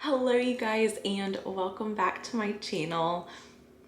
Hello you guys, and welcome back to my channel.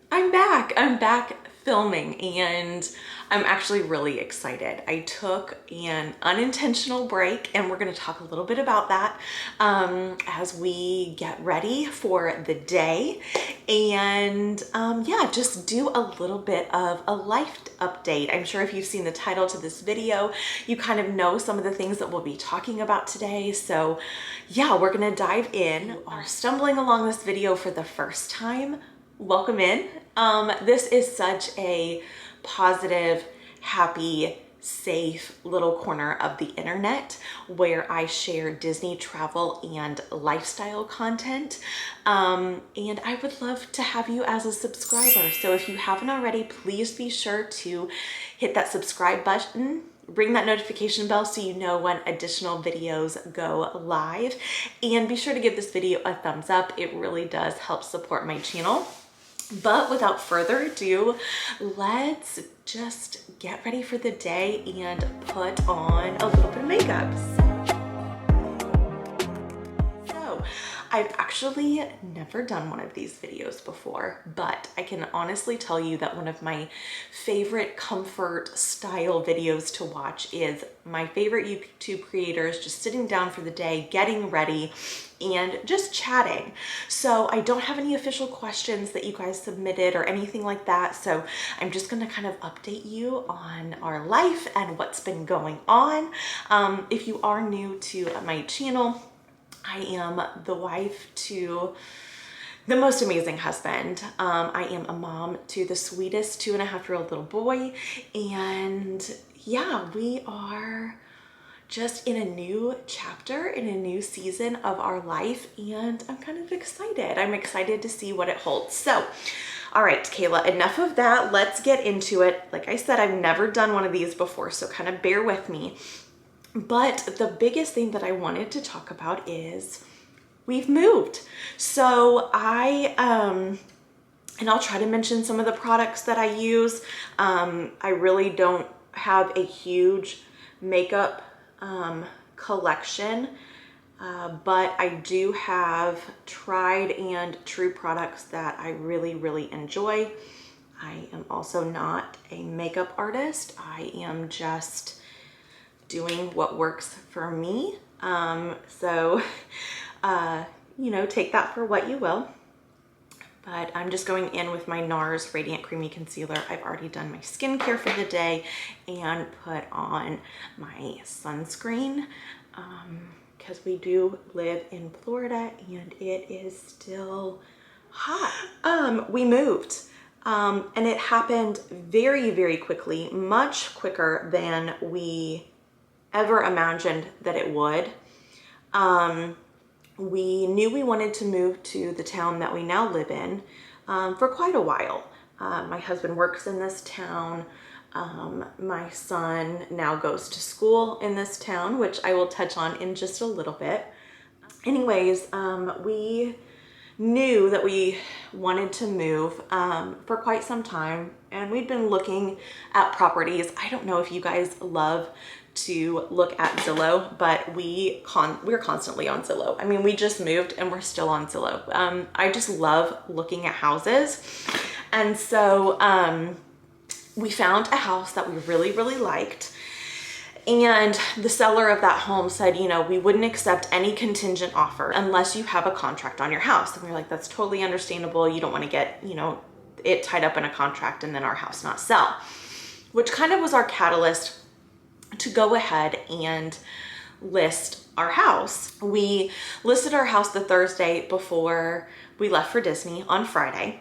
I'm back filming, and I'm actually really excited. I took an unintentional break, and we're going to talk a little bit about that as we get ready for the day, and yeah, just do a little bit of a life update. I'm sure if you've seen the title to this video, you kind of know some of the things that we'll be talking about today. So yeah, we're going to dive in. You are stumbling along this video for the first time, welcome in. This is such a positive, happy, safe little corner of the internet where I share Disney travel and lifestyle content. And I would love to have you as a subscriber. So if you haven't already, please be sure to hit that subscribe button. Ring that notification bell so you know when additional videos go live. And be sure to give this video a thumbs up. It really does help support my channel. But without further ado, let's just get ready for the day and put on a little bit of makeup. So I've actually never done one of these videos before, but I can honestly tell you that one of my favorite comfort style videos to watch is my favorite YouTube creators just sitting down for the day, getting ready, and just chatting. So I don't have any official questions that you guys submitted or anything like that. So I'm just gonna kind of update you on our life and what's been going on. If you are new to my channel, I am the wife to the most amazing husband. I am a mom to the sweetest 2.5-year-old little boy. And yeah, we are just in a new chapter, in a new season of our life, and I'm kind of excited. I'm excited to see what it holds. So, all right, Kayla, enough of that. Let's get into it. Like I said, I've never done one of these before, so kind of bear with me. But the biggest thing that I wanted to talk about is we've moved. So and I'll try to mention some of the products that I use. I really don't have a huge makeup collection, but I do have tried and true products that I really enjoy. I am also not a makeup artist. I am just doing what works for me. You know, take that for what you will. But I'm just going in with my NARS Radiant Creamy Concealer. I've already done my skincare for the day and put on my sunscreen because we do live in Florida and it is still hot. We moved and it happened very quickly, much quicker than we ever imagined that it would. We knew we wanted to move to the town that we now live in for quite a while. My husband works in this town. My son now goes to school in this town, which I will touch on in just a little bit. Anyways, we knew that we wanted to move for quite some time, and we'd been looking at properties. I don't know if you guys love to look at Zillow, but we're constantly on Zillow. I mean, we just moved and we're still on Zillow. I just love looking at houses. And so we found a house that we really liked. And the seller of that home said, you know, we wouldn't accept any contingent offer unless you have a contract on your house. And we were like, that's totally understandable. You don't want to get, you know, it tied up in a contract and then our house not sell, which kind of was our catalyst to go ahead and list our house. We listed our house the Thursday before we left for Disney on Friday.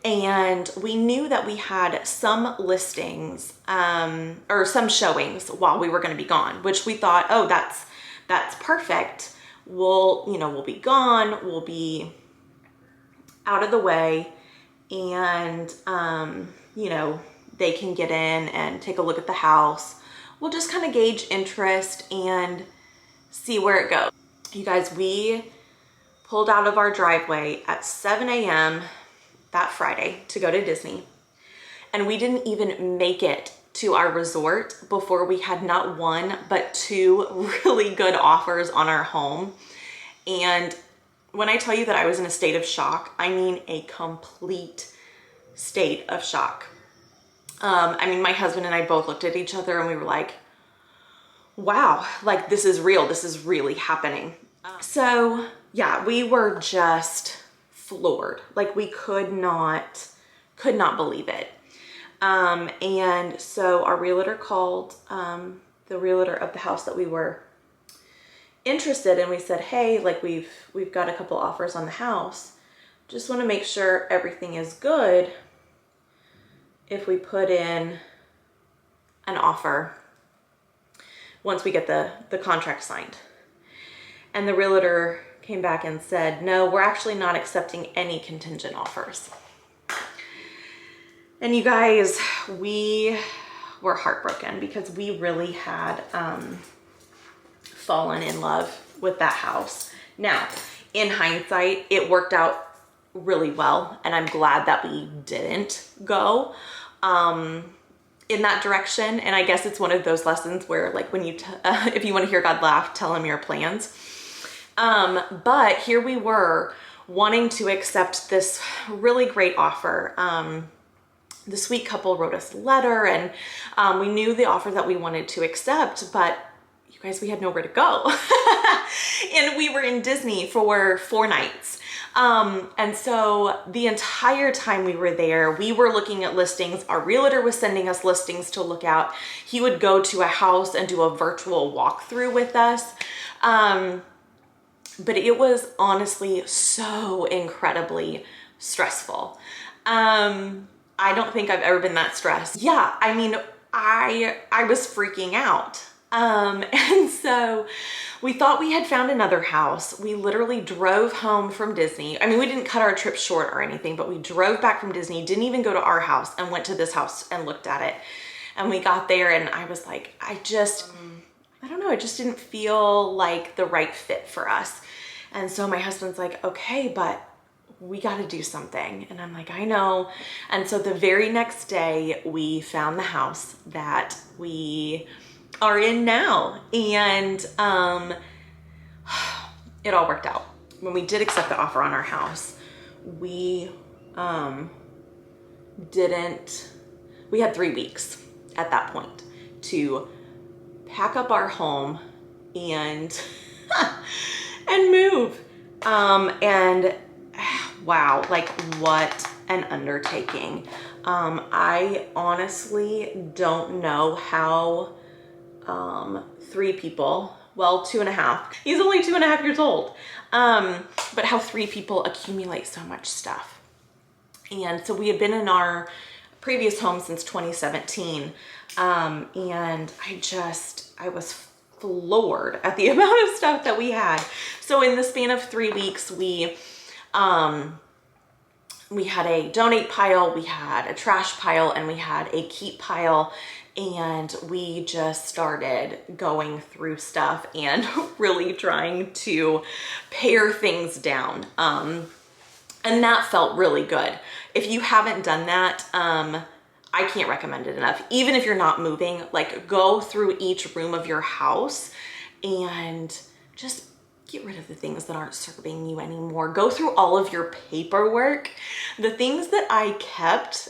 And we knew that we had some listings or some showings while we were going to be gone, which we thought, oh, that's perfect. We'll be gone. We'll be out of the way, and you know, they can get in and take a look at the house. We'll just kind of gauge interest and see where it goes. You guys, we pulled out of our driveway at 7 a.m. that Friday to go to Disney. And we didn't even make it to our resort before we had not one, but two really good offers on our home. And when I tell you that I was in a state of shock, I mean a complete state of shock. I mean, my husband and I both looked at each other and we were like, wow, like this is real. This is really happening. So yeah, we were just floored. Like we could not believe it. And so our realtor called, the realtor of the house that we were interested in. We said, hey, like we've got a couple offers on the house. Just want to make sure everything is good if we put in an offer once we get the contract signed. And the realtor came back and said, no, we're actually not accepting any contingent offers. And you guys, we were heartbroken because we really had fallen in love with that house. Now, in hindsight, it worked out really well, and I'm glad that we didn't go in that direction. And I guess it's one of those lessons where, like, when you if you want to hear God laugh, tell him your plans. But here we were wanting to accept this really great offer. The sweet couple wrote us a letter, and we knew the offer that we wanted to accept, but you guys, we had nowhere to go. And we were in Disney for 4 nights. And so the entire time we were there, we were looking at listings. Our realtor was sending us listings to look out. He would go to a house and do a virtual walkthrough with us. But it was honestly so incredibly stressful. I don't think I've ever been that stressed. Yeah, I mean, I was freaking out. And so we thought we had found another house. We literally drove home from Disney. I mean, we didn't cut our trip short or anything, but we drove back from Disney, didn't even go to our house, and went to this house and looked at it. And we got there and I was like, I don't know, it just didn't feel like the right fit for us. And so my husband's like, okay, but we got to do something. And I'm like, I know. And so the very next day we found the house that we are in now. And it all worked out. When we did accept the offer on our house, we had 3 weeks at that point to pack up our home and and move. And wow, like what an undertaking. I honestly don't know how 3 people, well, 2.5, he's only 2.5 years old, but how 3 people accumulate so much stuff. And so we had been in our previous home since 2017, and I was floored at the amount of stuff that we had. So in the span of 3 weeks, we had a donate pile, we had a trash pile, and we had a keep pile. And we just started going through stuff and really trying to pare things down. And that felt really good. If you haven't done that, I can't recommend it enough. Even if you're not moving, like go through each room of your house and just get rid of the things that aren't serving you anymore. Go through all of your paperwork. The things that I kept,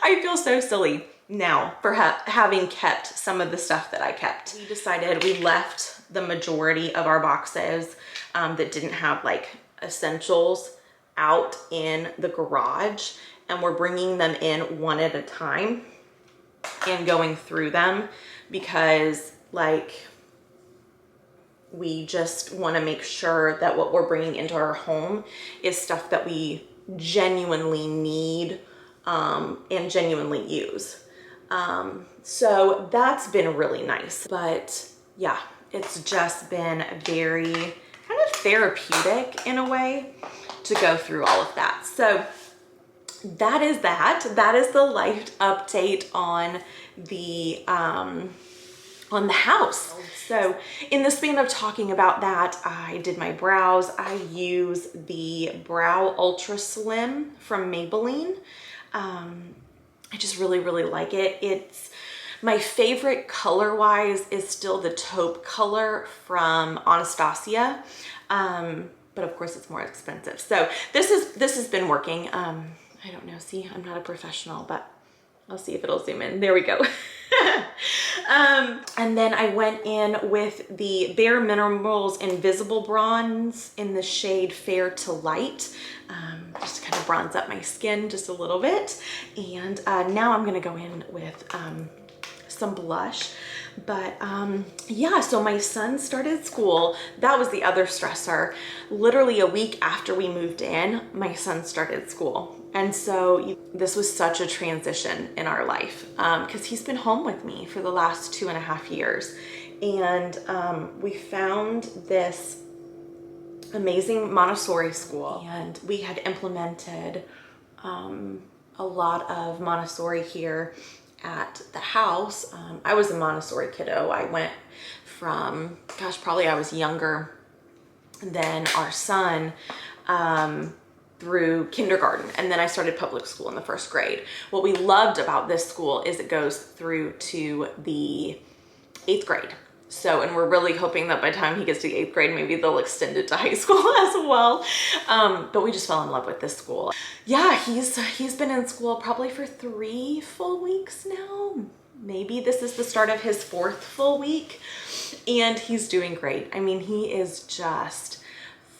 I feel so silly now for having kept some of the stuff that I kept. We decided we left the majority of our boxes that didn't have like essentials out in the garage, and we're bringing them in one at a time and going through them because like we just want to make sure that what we're bringing into our home is stuff that we genuinely need and genuinely use. So that's been really nice. But yeah, it's just been very kind of therapeutic in a way to go through all of that. So that is that. That is the life update on the house. So in the span of talking about that, I did my brows. I use the Brow Ultra Slim from Maybelline. I just really, really like it. It's my favorite color wise is still the taupe color from Anastasia. But of course it's more expensive. So this has been working. I don't know, see, I'm not a professional, but I'll see if it'll zoom in. There we go. And then I went in with the Bare Minerals Invisible Bronze in the shade Fair to Light, just to kind of bronze up my skin just a little bit. And now I'm gonna go in with some blush. But yeah, so my son started school. That was the other stressor. Literally a week after we moved in, my son started school. And so this was such a transition in our life because he's been home with me for the last 2.5 years. And we found this amazing Montessori school, and we had implemented a lot of Montessori here at the house. I was a Montessori kiddo. I went from, gosh, probably I was younger than our son through kindergarten, and then I started public school in the 1st grade. What we loved about this school is it goes through to the 8th grade. So, and we're really hoping that by the time he gets to the 8th grade, maybe they'll extend it to high school as well. But we just fell in love with this school. Yeah, he's been in school probably for 3 full weeks now. Maybe this is the start of his 4th full week, and he's doing great. I mean, he is just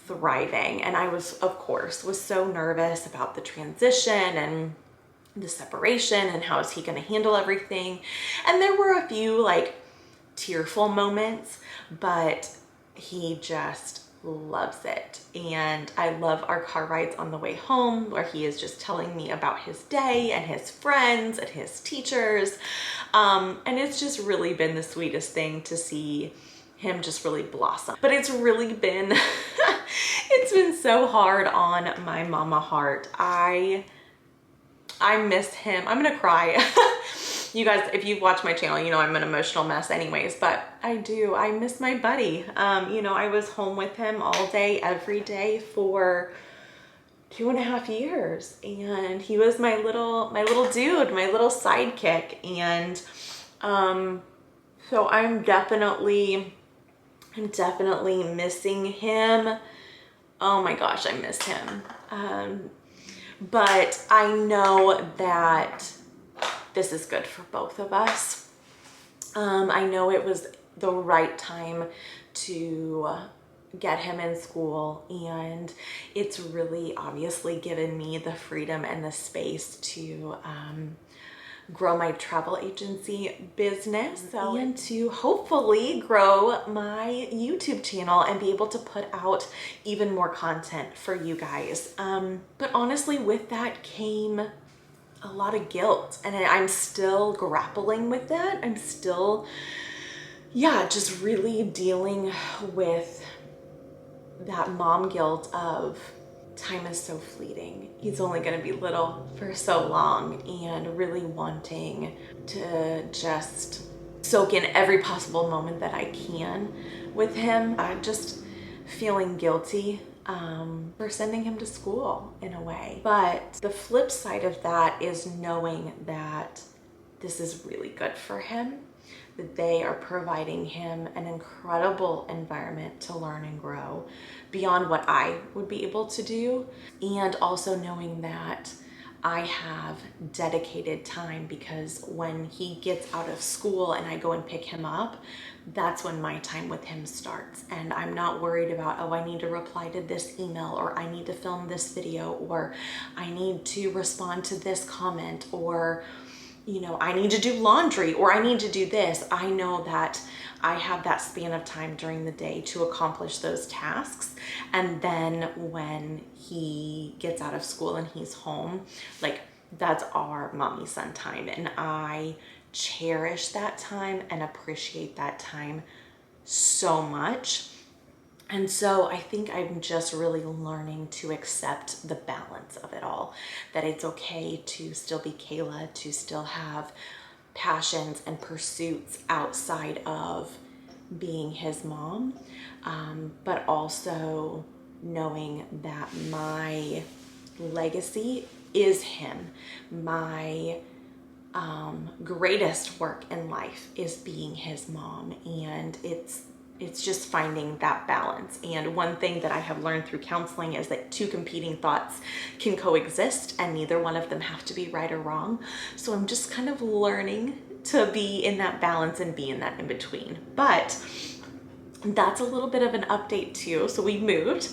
thriving. And I was so nervous about the transition and the separation and how is he going to handle everything. And there were a few like tearful moments, but he just loves it. And I love our car rides on the way home where he is just telling me about his day and his friends and his teachers. And it's just really been the sweetest thing to see him just really blossom. But it's really been, it's been so hard on my mama heart. I miss him. I'm gonna cry. You guys, if you've watched my channel, you know I'm an emotional mess anyways, but I do. I miss my buddy. You know, I was home with him all day, every day for 2.5 years. And he was my little dude, my little sidekick. And so I'm definitely missing him. Oh my gosh, I miss him. But I know that this is good for both of us. I know it was the right time to get him in school, and it's really obviously given me the freedom and the space to grow my travel agency business and to hopefully grow my YouTube channel and be able to put out even more content for you guys. But honestly, with that came a lot of guilt, and I'm still grappling with that. I'm still, yeah, just really dealing with that mom guilt of time is so fleeting. He's only going to be little for so long, and really wanting to just soak in every possible moment that I can with him. I'm just feeling guilty for sending him to school in a way. But the flip side of that is knowing that this is really good for him, that they are providing him an incredible environment to learn and grow beyond what I would be able to do. And also knowing that I have dedicated time, because when he gets out of school and I go and pick him up, that's when my time with him starts. And I'm not worried about, oh, I need to reply to this email, or I need to film this video, or I need to respond to this comment, or, you know, I need to do laundry, or I need to do this. I know that I have that span of time during the day to accomplish those tasks. And then when he gets out of school and he's home, like, that's our mommy son time. And I cherish that time and appreciate that time so much. And so I think I'm just really learning to accept the balance of it all, that it's okay to still be Kayla, to still have passions and pursuits outside of being his mom, but also knowing that my legacy is him. My greatest work in life is being his mom, and it's it's just finding that balance. And one thing that I have learned through counseling is that two competing thoughts can coexist and neither one of them have to be right or wrong. So I'm just kind of learning to be in that balance and be in that in between. But that's a little bit of an update too. So we moved,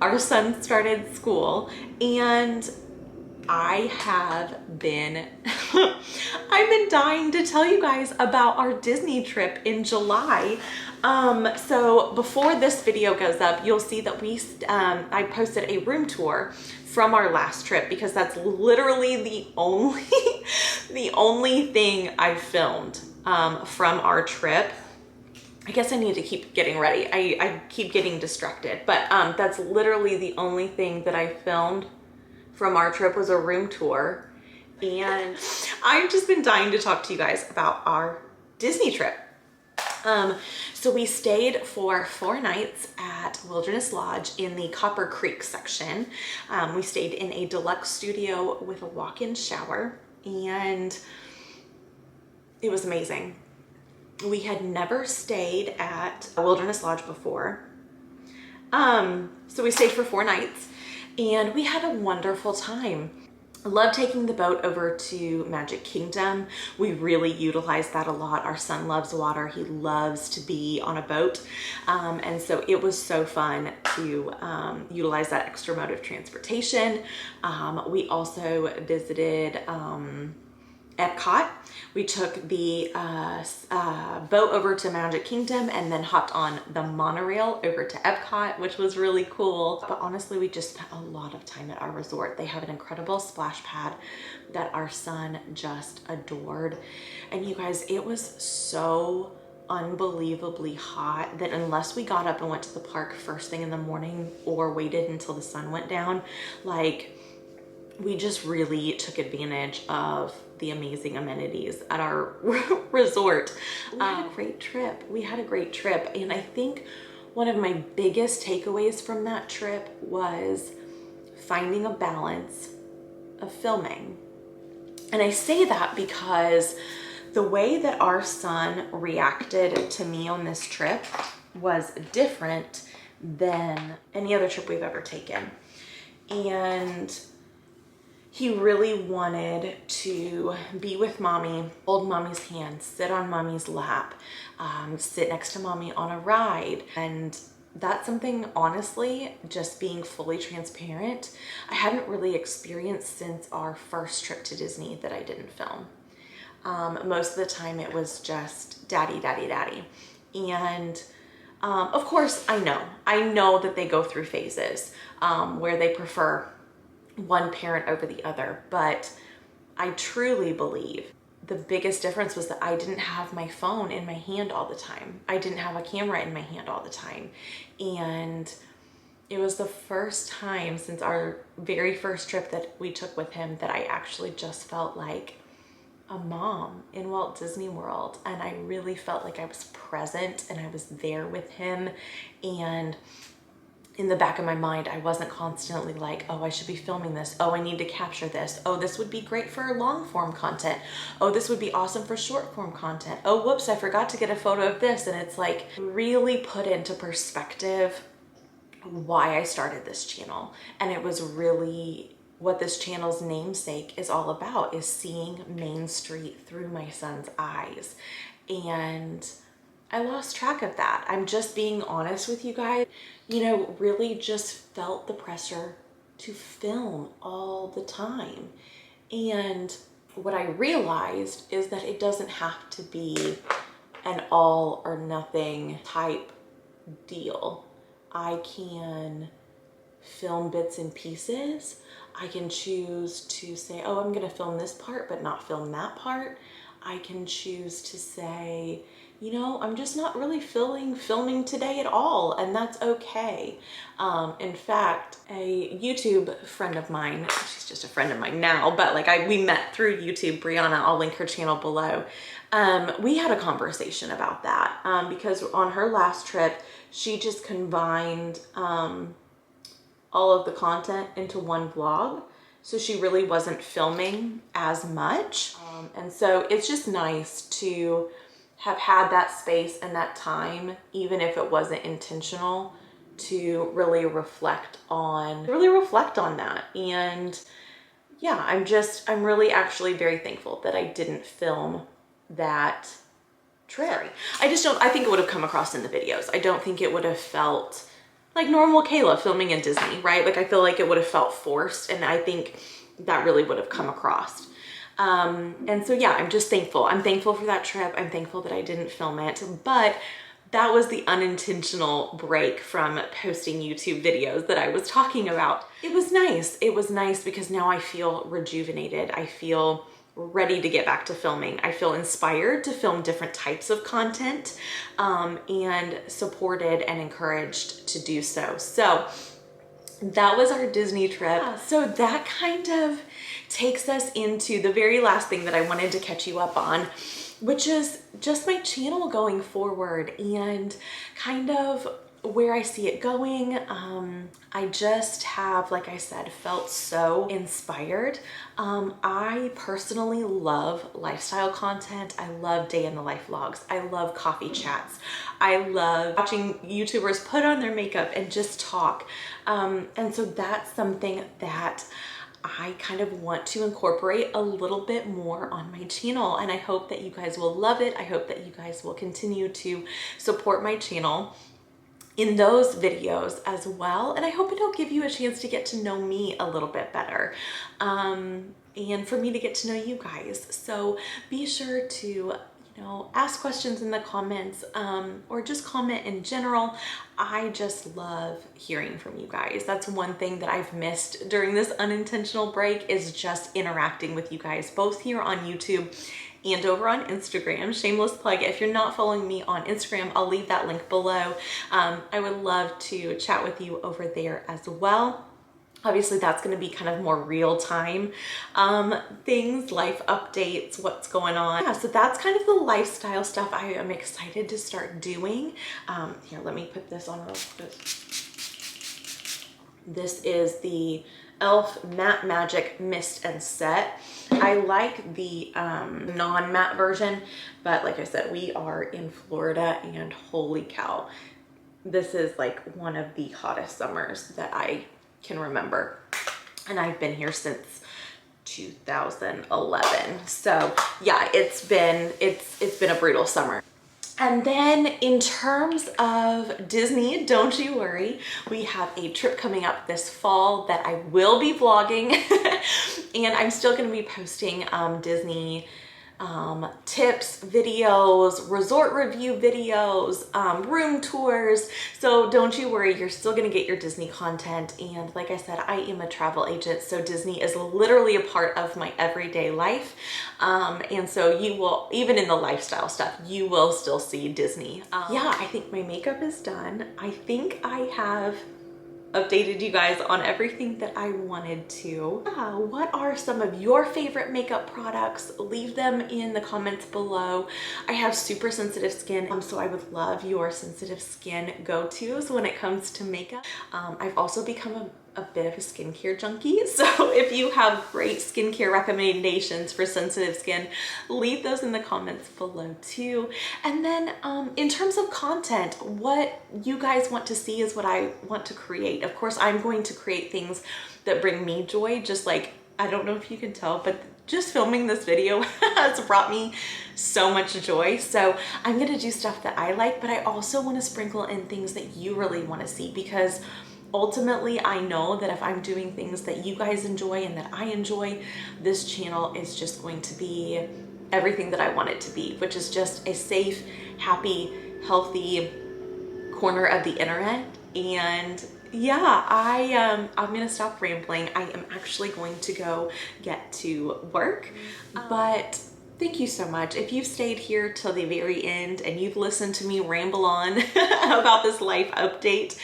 our son started school, and I have been, I've been dying to tell you guys about our Disney trip in July. So before this video goes up, you'll see that I posted a room tour from our last trip, because that's literally the only thing I filmed from our trip. I guess I need to keep getting ready. I keep getting distracted, but that's literally the only thing that I filmed from our trip, was a room tour. And I've just been dying to talk to you guys about our Disney trip. So we stayed for 4 nights at Wilderness Lodge in the Copper Creek section. We stayed in a deluxe studio with a walk-in shower, and it was amazing. We had never stayed at Wilderness Lodge before. So we stayed for 4 nights and we had a wonderful time. I love taking the boat over to Magic Kingdom. We really utilize that a lot. Our son loves water. He loves to be on a boat. And so it was so fun to utilize that extra mode of transportation. We also visited Epcot. We took the boat over to Magic Kingdom and then hopped on the monorail over to Epcot, which was really cool. But honestly, we just spent a lot of time at our resort. They have an incredible splash pad that our son just adored. And you guys, it was so unbelievably hot that unless we got up and went to the park first thing in the morning or waited until the sun went down, like, we just really took advantage of the amazing amenities at our resort. We had a great trip. We had a great trip. And I think one of my biggest takeaways from that trip was finding a balance of filming. And I say that because the way that our son reacted to me on this trip was different than any other trip we've ever taken. And he really wanted to be with mommy, hold mommy's hand, sit on mommy's lap, sit next to mommy on a ride. And that's something, honestly, just being fully transparent, I hadn't really experienced since our first trip to Disney that I didn't film. Most of the time it was just daddy, daddy, daddy. And of course, I know that they go through phases where they prefer one parent over the other, but I truly believe the biggest difference was that I didn't have my phone in my hand all the time. I didn't have a camera in my hand all the time. And it was the first time since our very first trip that we took with him that I actually just felt like a mom in Walt Disney World. And I really felt like I was present and I was there with him. And in the back of my mind, I wasn't constantly like, oh, I should be filming this. Oh, I need to capture this. Oh, this would be great for long form content. Oh, this would be awesome for short form content. Oh, whoops, I forgot to get a photo of this. And it's like really put into perspective why I started this channel. And it was really what this channel's namesake is all about, is seeing Main Street through my son's eyes. And I lost track of that. I'm just being honest with you guys. You know, really just felt the pressure to film all the time. And what I realized is that it doesn't have to be an all or nothing type deal. I can film bits and pieces. I can choose to say, oh, I'm gonna film this part, but not film that part. I can choose to say, you know, I'm just not really filming today at all, and that's okay. In fact, a YouTube friend of mine, she's just a friend of mine now, but like we met through YouTube, Brianna, I'll link her channel below. We had a conversation about that because on her last trip, she just combined all of the content into one vlog. So she really wasn't filming as much. And so it's just nice to have had that space and that time, even if it wasn't intentional, to really reflect on that. And yeah, I'm really actually very thankful that I didn't film that trip. Sorry. I think it would have come across in the videos. I don't think it would have felt like normal Kayla filming in Disney, right? Like I feel like it would have felt forced, and I think that really would have come across. And so yeah, I'm just thankful. I'm thankful for that trip. I'm thankful that I didn't film it, but that was the unintentional break from posting YouTube videos that I was talking about. It was nice. It was nice because now I feel rejuvenated. I feel ready to get back to filming. I feel inspired to film different types of content, and supported and encouraged to do so. So that was our Disney trip. Yeah, so that kind of takes us into the very last thing that I wanted to catch you up on, which is just my channel going forward and kind of where I see it going. I just have, like I said, felt so inspired. I personally love lifestyle content. I love day in the life vlogs. I love coffee chats. I love watching YouTubers put on their makeup and just talk. And so that's something that I kind of want to incorporate a little bit more on my channel, and I hope that you guys will love it. I hope that you guys will continue to support my channel in those videos as well, and I hope it'll give you a chance to get to know me a little bit better, and for me to get to know you guys. So be sure to ask questions in the comments, or just comment in general. I just love hearing from you guys. That's one thing that I've missed during this unintentional break, is just interacting with you guys, both here on YouTube and over on Instagram. Shameless plug, if you're not following me on Instagram, I'll leave that link below. I would love to chat with you over there as well. Obviously, that's going to be kind of more real-time things, life updates, what's going on. Yeah, so that's kind of the lifestyle stuff I am excited to start doing. Here, let me put this on real quick. This is the e.l.f. Matte Magic Mist and Set. I like the non-matte version, but like I said, we are in Florida, and holy cow, this is like one of the hottest summers that I can remember, and I've been here since 2011. So yeah, it's been a brutal summer. And then in terms of Disney, don't you worry, we have a trip coming up this fall that I will be vlogging and I'm still going to be posting Disney tips videos, resort review videos, room tours. So don't you worry, you're still gonna get your Disney content. And like I said, I am a travel agent, so Disney is literally a part of my everyday life. And so you will, even in the lifestyle stuff, you will still see Disney. Yeah, I think my makeup is done. I think I have updated you guys on everything that I wanted to. What are some of your favorite makeup products? Leave them in the comments below. I have super sensitive skin, so I would love your sensitive skin go-tos when it comes to makeup. I've also become a bit of a skincare junkie, so if you have great skincare recommendations for sensitive skin, leave those in the comments below too. And then in terms of content, what you guys want to see is what I want to create. Of course, I'm going to create things that bring me joy, just like, I don't know if you can tell, but just filming this video has brought me so much joy. So I'm gonna do stuff that I like, but I also want to sprinkle in things that you really want to see, because ultimately, I know that if I'm doing things that you guys enjoy and that I enjoy, this channel is just going to be everything that I want it to be, which is just a safe, happy, healthy corner of the internet. And yeah, I'm gonna stop rambling. I am actually going to go get to work, but thank you so much. If you've stayed here till the very end and you've listened to me ramble on about this life update,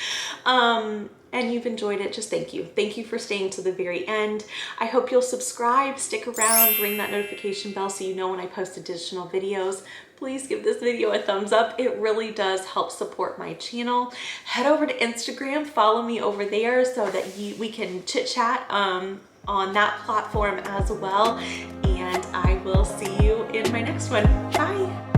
and you've enjoyed it, just thank you. Thank you for staying to the very end. I hope you'll subscribe, stick around, ring that notification bell so you know when I post additional videos. Please give this video a thumbs up. It really does help support my channel. Head over to Instagram, follow me over there so that we can chit chat on that platform as well. And I will see you in my next one. Bye.